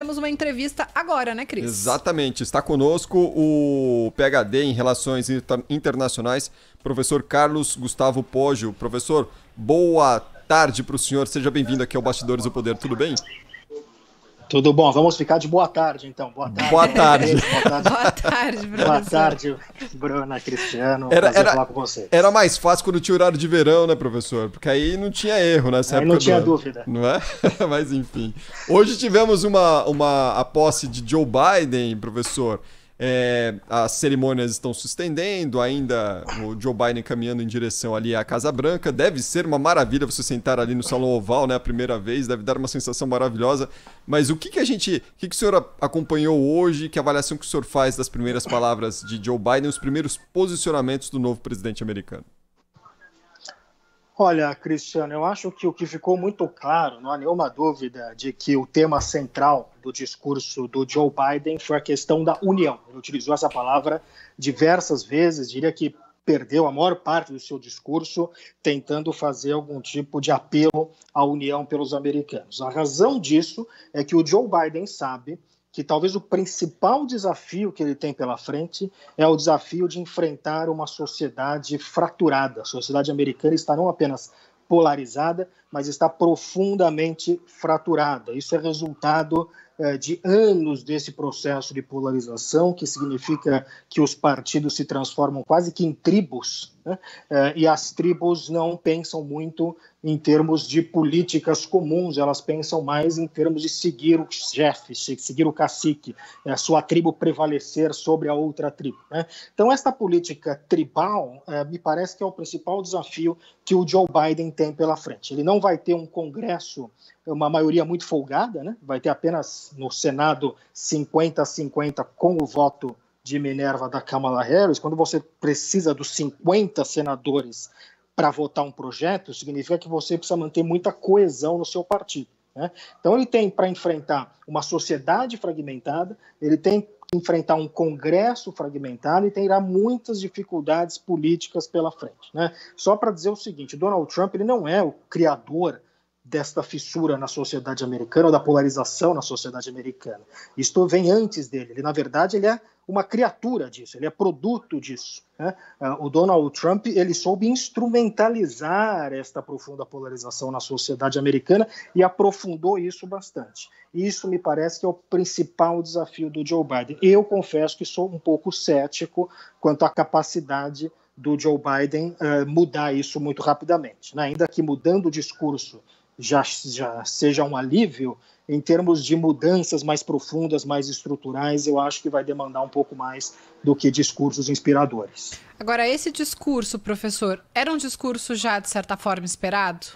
Temos uma entrevista agora, né, Cris? Exatamente. Está conosco o PhD em Relações Internacionais, professor Carlos Gustavo Poggio. Professor, boa tarde para o senhor. Seja bem-vindo aqui ao Bastidores do Poder. Tudo bem? Tudo bom. Vamos ficar de boa tarde, então. Boa tarde. Boa tarde. Boa tarde, professor. Boa tarde, Bruna, Cristiano. Prazer falar com vocês. Era mais fácil quando tinha horário de verão, né, professor? Porque aí não tinha erro nessa época. Aí não tinha dúvida. Não é? Mas enfim. Hoje tivemos a posse de Joe Biden, professor. As cerimônias estão se estendendo, ainda o Joe Biden caminhando em direção ali à Casa Branca. Deve ser uma maravilha você sentar ali no Salão Oval, né, a primeira vez, deve dar uma sensação maravilhosa. Mas o que o senhor acompanhou hoje? Que avaliação que o senhor faz das primeiras palavras de Joe Biden, os primeiros posicionamentos do novo presidente americano? Olha, Cristiano, eu acho que o que ficou muito claro, não há nenhuma dúvida de que o tema central do discurso do Joe Biden foi a questão da união. Ele utilizou essa palavra diversas vezes, diria que perdeu a maior parte do seu discurso tentando fazer algum tipo de apelo à união pelos americanos. A razão disso é que o Joe Biden sabe que talvez o principal desafio que ele tem pela frente é o desafio de enfrentar uma sociedade fraturada. A sociedade americana está não apenas polarizada, mas está profundamente fraturada. Isso é resultado de anos desse processo de polarização, que significa que os partidos se transformam quase que em tribos, né? E as tribos não pensam muito em termos de políticas comuns, elas pensam mais em termos de seguir o chefe, seguir o cacique, a sua tribo prevalecer sobre a outra tribo, né? Então, esta política tribal me parece que é o principal desafio que o Joe Biden tem pela frente. Ele não vai ter um Congresso, uma maioria muito folgada, né? Vai ter apenas no Senado 50-50 com o voto de Minerva da Kamala Harris. Quando você precisa dos 50 senadores para votar um projeto, significa que você precisa manter muita coesão no seu partido, né? Então ele tem para enfrentar uma sociedade fragmentada, ele tem que enfrentar um Congresso fragmentado e terá muitas dificuldades políticas pela frente, né? Só para dizer o seguinte, Donald Trump ele não é o criador desta fissura na sociedade americana, ou da polarização na sociedade americana. Isto vem antes dele. Ele, na verdade, ele é uma criatura disso, ele é produto disso, né? O Donald Trump ele soube instrumentalizar esta profunda polarização na sociedade americana e aprofundou isso bastante. Isso me parece que é o principal desafio do Joe Biden. Eu confesso que sou um pouco cético quanto à capacidade do Joe Biden mudar isso muito rapidamente, né? Ainda que mudando o discurso já seja um alívio, em termos de mudanças mais profundas, mais estruturais, eu acho que vai demandar um pouco mais do que discursos inspiradores. Agora, esse discurso, professor, era um discurso já, de certa forma, esperado?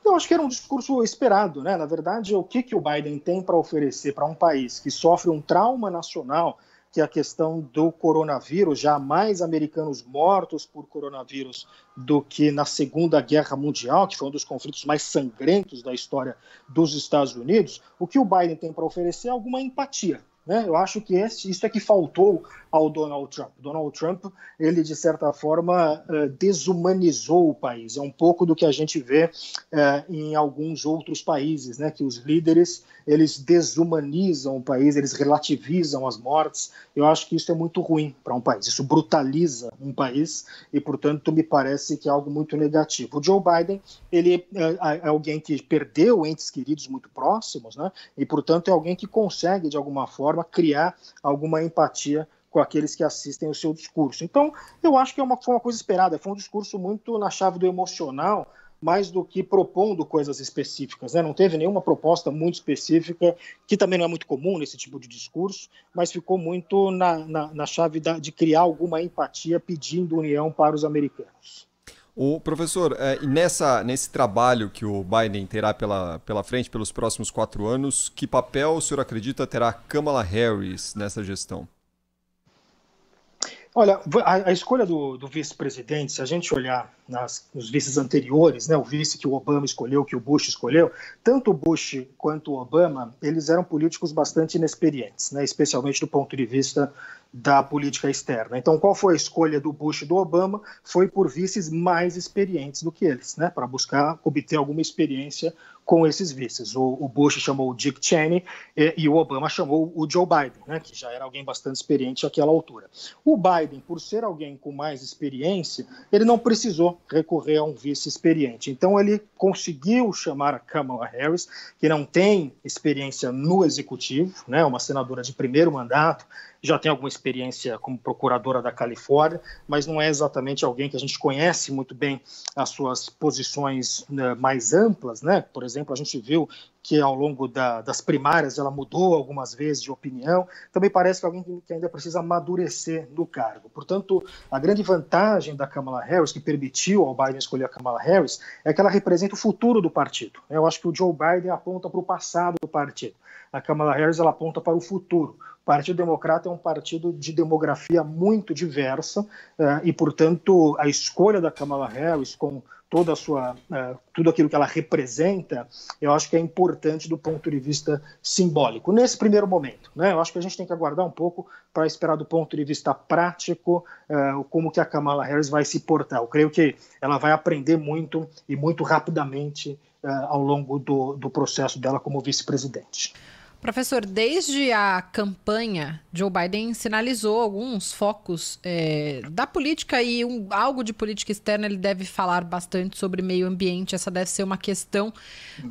Eu acho que era um discurso esperado, né? Na verdade, o que o Biden tem para oferecer para um país que sofre um trauma nacional, que é a questão do coronavírus, já há mais americanos mortos por coronavírus do que na Segunda Guerra Mundial, que foi um dos conflitos mais sangrentos da história dos Estados Unidos. O que o Biden tem para oferecer é alguma empatia, né? Eu acho que isso é que faltou ao Donald Trump. Donald Trump, ele de certa forma desumanizou o país. É um pouco do que a gente vê em alguns outros países, né? Que os líderes eles desumanizam o país, eles relativizam as mortes. Eu acho que isso é muito ruim para um país. Isso brutaliza um país e, portanto, me parece que é algo muito negativo. O Joe Biden, ele é alguém que perdeu entes queridos muito próximos, né? E, portanto, é alguém que consegue, de alguma forma, criar alguma empatia com aqueles que assistem o seu discurso. Então, eu acho que foi uma coisa esperada, foi um discurso muito na chave do emocional, mais do que propondo coisas específicas, né? Não teve nenhuma proposta muito específica, que também não é muito comum nesse tipo de discurso, mas ficou muito na chave de criar alguma empatia pedindo união para os americanos. O professor, nesse trabalho que o Biden terá pela frente, pelos próximos 4 anos, que papel o senhor acredita terá Kamala Harris nessa gestão? Olha, a escolha do vice-presidente, se a gente olhar nos vices anteriores, né, o vice que o Obama escolheu, que o Bush escolheu, tanto o Bush quanto o Obama, eles eram políticos bastante inexperientes, né, especialmente do ponto de vista da política externa. Então, qual foi a escolha do Bush e do Obama? Foi por vices mais experientes do que eles, né, para buscar obter alguma experiência com esses vices. O Bush chamou o Dick Cheney e o Obama chamou o Joe Biden, né, que já era alguém bastante experiente àquela altura. O Biden, por ser alguém com mais experiência, ele não precisou recorrer a um vice experiente. Então, ele conseguiu chamar a Kamala Harris, que não tem experiência no executivo, né, uma senadora de primeiro mandato, já tem alguma experiência como procuradora da Califórnia, mas não é exatamente alguém que a gente conhece muito bem as suas posições, né, mais amplas, né? Por exemplo, a gente viu que ao longo das primárias ela mudou algumas vezes de opinião. Também parece que é alguém que ainda precisa amadurecer no cargo. Portanto, a grande vantagem da Kamala Harris, que permitiu ao Biden escolher a Kamala Harris, é que ela representa o futuro do partido. Eu acho que o Joe Biden aponta para o passado do partido. A Kamala Harris ela aponta para o futuro. O Partido Democrata é um partido de demografia muito diversa e, portanto, a escolha da Kamala Harris com toda a sua, tudo aquilo que ela representa, eu acho que é importante do ponto de vista simbólico. Nesse primeiro momento, né, eu acho que a gente tem que aguardar um pouco para esperar do ponto de vista prático como que a Kamala Harris vai se portar. Eu creio que ela vai aprender muito e muito rapidamente ao longo do processo dela como vice-presidente. Professor, desde a campanha, Joe Biden sinalizou alguns focos da política e algo de política externa. Ele deve falar bastante sobre meio ambiente. Essa deve ser uma questão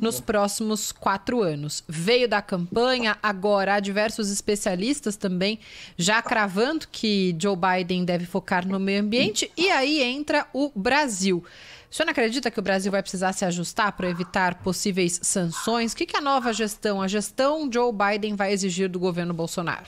nos próximos 4 anos. Veio da campanha, agora há diversos especialistas também já cravando que Joe Biden deve focar no meio ambiente. E aí entra o Brasil. O senhor não acredita que o Brasil vai precisar se ajustar para evitar possíveis sanções? O que a nova gestão, a gestão Joe Biden, vai exigir do governo Bolsonaro?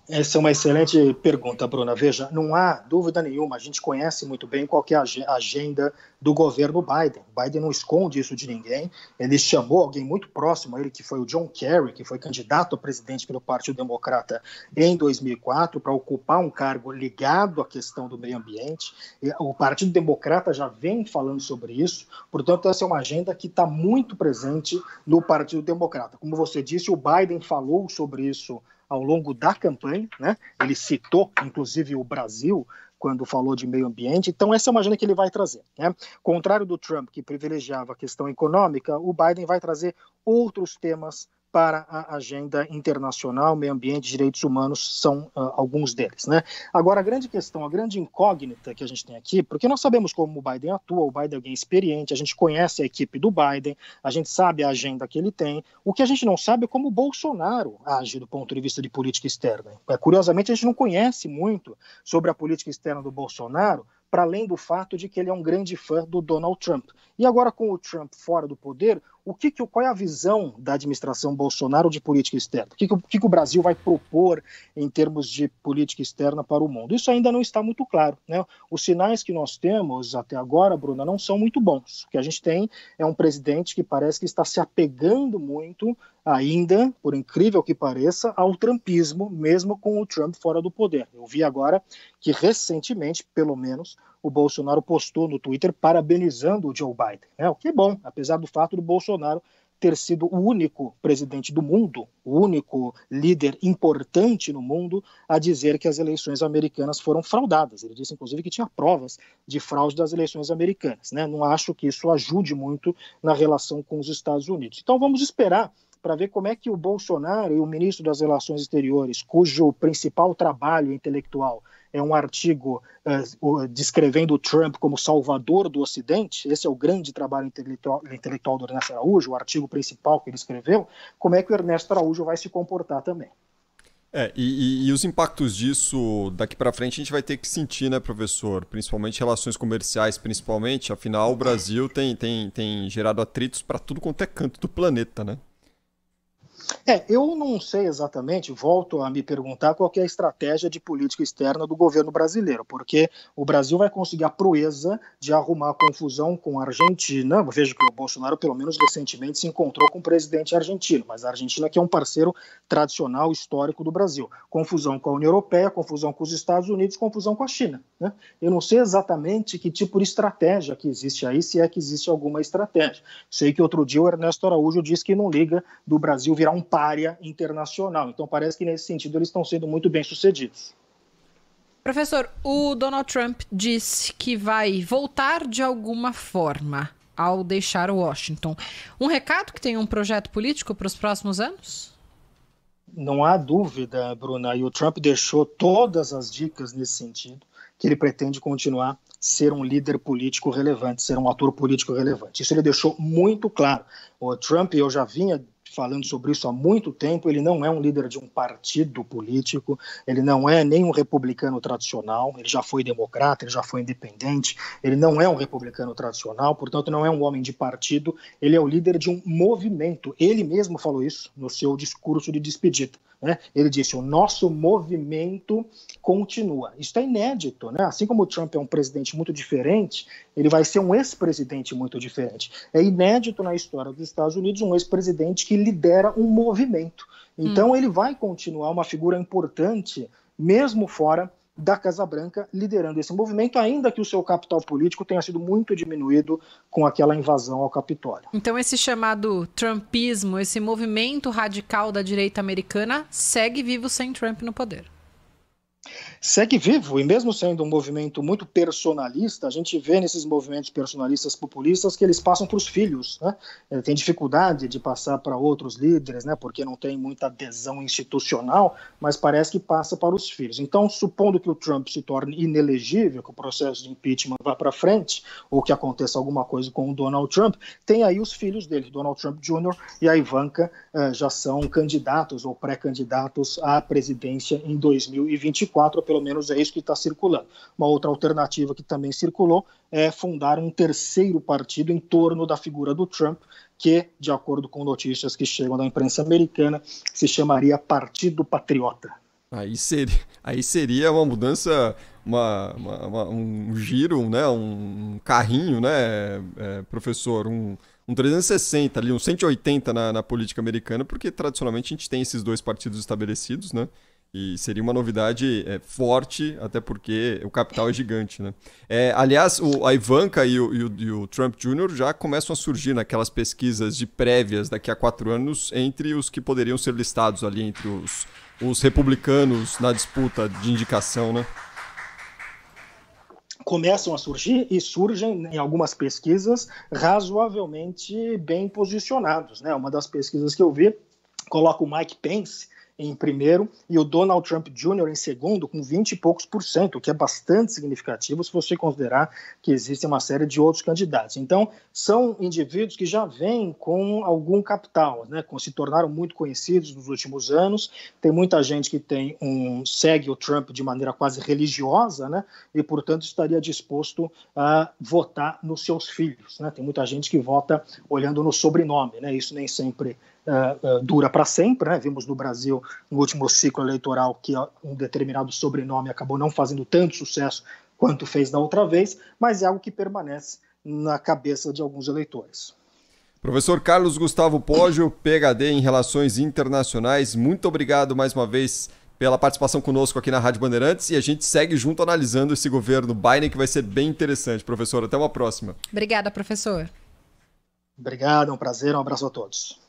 Essa é uma excelente pergunta, Bruna. Veja, não há dúvida nenhuma, a gente conhece muito bem qual que é a agenda do governo Biden. O Biden não esconde isso de ninguém. Ele chamou alguém muito próximo a ele, que foi o John Kerry, que foi candidato a presidente pelo Partido Democrata em 2004, para ocupar um cargo ligado à questão do meio ambiente. O Partido Democrata já vem falando sobre isso, portanto, essa é uma agenda que está muito presente no Partido Democrata. Como você disse, o Biden falou sobre isso ao longo da campanha, né? Ele citou, inclusive, o Brasil quando falou de meio ambiente. Então, essa é uma agenda que ele vai trazer, né? Contrário do Trump, que privilegiava a questão econômica, o Biden vai trazer outros temas para a agenda internacional. Meio ambiente, direitos humanos são alguns deles, né? Agora, a grande questão, a grande incógnita que a gente tem aqui, porque nós sabemos como o Biden atua, o Biden é alguém experiente, a gente conhece a equipe do Biden, a gente sabe a agenda que ele tem, o que a gente não sabe é como o Bolsonaro age do ponto de vista de política externa. Curiosamente, a gente não conhece muito sobre a política externa do Bolsonaro, para além do fato de que ele é um grande fã do Donald Trump. E agora, com o Trump fora do poder, qual é a visão da administração Bolsonaro de política externa? O que o Brasil vai propor em termos de política externa para o mundo? Isso ainda não está muito claro, né? Os sinais que nós temos até agora, Bruna, não são muito bons. O que a gente tem é um presidente que parece que está se apegando muito ainda, por incrível que pareça, ao trumpismo, mesmo com o Trump fora do poder. Eu vi agora que recentemente, pelo menos, o Bolsonaro postou no Twitter parabenizando o Joe Biden, né? O que é bom, apesar do fato do Bolsonaro ter sido o único presidente do mundo, o único líder importante no mundo a dizer que as eleições americanas foram fraudadas. Ele disse, inclusive, que tinha provas de fraude das eleições americanas, né? Não acho que isso ajude muito na relação com os Estados Unidos. Então vamos esperar para ver como é que o Bolsonaro e o ministro das Relações Exteriores, cujo principal trabalho intelectual é um artigo descrevendo o Trump como salvador do Ocidente, esse é o grande trabalho intelectual do Ernesto Araújo, o artigo principal que ele escreveu, como é que o Ernesto Araújo vai se comportar também. E os impactos disso daqui para frente a gente vai ter que sentir, né, professor? Principalmente relações comerciais, principalmente, afinal o Brasil tem gerado atritos para tudo quanto é canto do planeta, né? Eu não sei exatamente, volto a me perguntar qual que é a estratégia de política externa do governo brasileiro, porque o Brasil vai conseguir a proeza de arrumar confusão com a Argentina. Veja que o Bolsonaro, pelo menos recentemente, se encontrou com o presidente argentino, mas a Argentina que é um parceiro tradicional, histórico do Brasil. Confusão com a União Europeia, confusão com os Estados Unidos, confusão com a China, né? Eu não sei exatamente que tipo de estratégia que existe aí, se é que existe alguma estratégia. Sei que outro dia o Ernesto Araújo disse que não liga do Brasil virar um pária internacional. Então parece que nesse sentido eles estão sendo muito bem sucedidos. Professor, o Donald Trump disse que vai voltar de alguma forma ao deixar Washington. Um recado que tem um projeto político para os próximos anos? Não há dúvida, Bruna, e o Trump deixou todas as dicas nesse sentido, que ele pretende continuar ser um líder político relevante, ser um ator político relevante. Isso ele deixou muito claro. O Trump, eu já vinha falando sobre isso há muito tempo, ele não é um líder de um partido político, ele não é nem um republicano tradicional, ele já foi democrata, ele já foi independente, ele não é um republicano tradicional, portanto não é um homem de partido, ele é o líder de um movimento. Ele mesmo falou isso no seu discurso de despedida, né? Ele disse, o nosso movimento continua. Isso é inédito, né? Assim como o Trump é um presidente muito diferente, ele vai ser um ex-presidente muito diferente. É inédito na história dos Estados Unidos um ex-presidente que lidera um movimento. Então ele vai continuar uma figura importante, mesmo fora da Casa Branca, liderando esse movimento, ainda que o seu capital político tenha sido muito diminuído com aquela invasão ao Capitólio. Então esse chamado trumpismo, esse movimento radical da direita americana, segue vivo sem Trump no poder. Segue vivo, e mesmo sendo um movimento muito personalista, a gente vê nesses movimentos personalistas populistas que eles passam para os filhos, né? Tem dificuldade de passar para outros líderes, né? Porque não tem muita adesão institucional, mas parece que passa para os filhos. Então, supondo que o Trump se torne inelegível, que o processo de impeachment vá para frente, ou que aconteça alguma coisa com o Donald Trump, tem aí os filhos dele, Donald Trump Jr. e a Ivanka, já são candidatos ou pré-candidatos à presidência em 2024, pelo menos é isso que está circulando. Uma outra alternativa que também circulou é fundar um terceiro partido em torno da figura do Trump, que, de acordo com notícias que chegam da imprensa americana, se chamaria Partido Patriota. Aí seria uma mudança, um giro, né? Um carrinho, né, professor? Um 360 ali, um 180 na política americana, porque tradicionalmente a gente tem esses dois partidos estabelecidos, né? E seria uma novidade forte, até porque o capital é gigante, né? Aliás, a Ivanka e o Trump Jr. já começam a surgir naquelas pesquisas de prévias daqui a 4 anos entre os que poderiam ser listados ali entre os republicanos na disputa de indicação, né? Começam a surgir e surgem em algumas pesquisas razoavelmente bem posicionados, né? Uma das pesquisas que eu vi coloca o Mike Pence em primeiro e o Donald Trump Jr. em segundo, com 20 e poucos por cento, o que é bastante significativo se você considerar que existe uma série de outros candidatos. Então, são indivíduos que já vêm com algum capital, né? Se tornaram muito conhecidos nos últimos anos. Tem muita gente que segue o Trump de maneira quase religiosa, né? E, portanto, estaria disposto a votar nos seus filhos, né? Tem muita gente que vota olhando no sobrenome, né? Isso nem sempre dura para sempre, né? Vimos no Brasil, no último ciclo eleitoral, que um determinado sobrenome acabou não fazendo tanto sucesso quanto fez da outra vez, mas é algo que permanece na cabeça de alguns eleitores. Professor Carlos Gustavo Poggio, PhD em Relações Internacionais, muito obrigado mais uma vez pela participação conosco aqui na Rádio Bandeirantes, e a gente segue junto analisando esse governo Biden, que vai ser bem interessante. Professor, até uma próxima. Obrigada, professor. Obrigado, é um prazer, um abraço a todos.